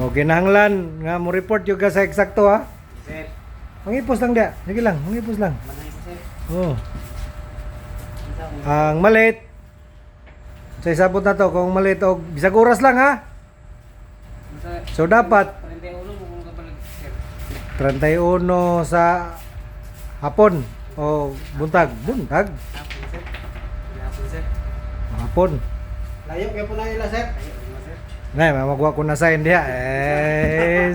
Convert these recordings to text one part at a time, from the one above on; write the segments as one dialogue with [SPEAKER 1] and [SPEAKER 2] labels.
[SPEAKER 1] O kinahanglan nga mo report yung ka sa eksakto ha.
[SPEAKER 2] Sir.
[SPEAKER 1] Mangipos lang dia. Sige lang, mangipos lang.
[SPEAKER 2] Manay ko sir.
[SPEAKER 1] Oo. Ang malit. Sa isabot na to, kung malit o bisag oras lang ha. So dapat
[SPEAKER 2] 31 mo kung kapalag sir.
[SPEAKER 1] 31 sa hapon o buntag. Buntag.
[SPEAKER 2] Hapon sir. Hapon sir.
[SPEAKER 1] Hapon.
[SPEAKER 3] Layo kaya po na ila, sir.
[SPEAKER 2] Ayo mo sir.
[SPEAKER 1] Nay, mamagwa ko na sign diha.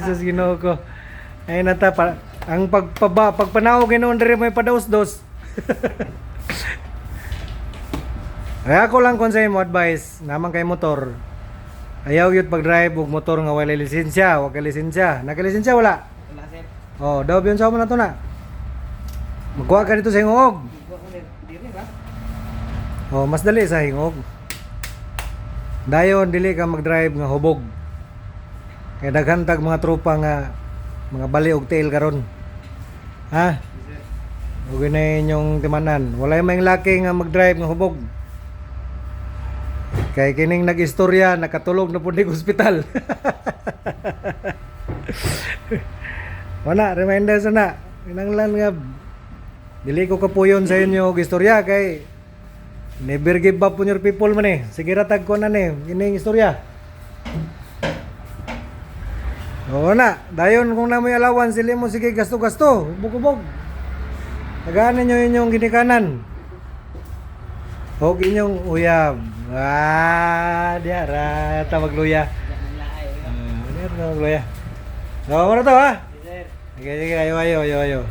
[SPEAKER 1] Sus Ginoo ko. Ay nata pa ang pagpanaw ginoon diri may padaos-dos. Ay ako lang kung sa imo advice, naman kay motor. Ayaw yun pag-drive og motor nga wala lisensya, wag ka lisensya. Naka-lisensya wala?
[SPEAKER 2] Wala sir.
[SPEAKER 1] Oh, daw biyon sa mo na to na. Magkuha ka dito sa hingog.
[SPEAKER 2] Ikaw ko sir. Diri ba?
[SPEAKER 1] Oh, mas dali sa hingog. Dayon dili ka mag-drive nga hubog. Kay daghan tag mga tropa nga mga bali og tail karon. Ha?
[SPEAKER 2] Sir.
[SPEAKER 1] Ug na inyong timanan. Walay may laki nga mag-drive nga hubog. Kay kining nag-istorya nakatulog na pud sa ospital. Wala reminder sana. Kinanglan nga dili ko kapuyon sa inyo og istorya kay never give up on your people man eh. Sige ratag ko na ni kining istorya. Oo na, dayon kung namoy alawan sila mo sige gasto-gasto, ubog-ubog. Tagaan ninyo inyong ginikanan. Huwag inyong uyab. Diara, magluya.
[SPEAKER 2] Yan laay.
[SPEAKER 1] Diara, magluya. So, ano to ha?
[SPEAKER 2] Sir.
[SPEAKER 1] Sige, sige, ayo.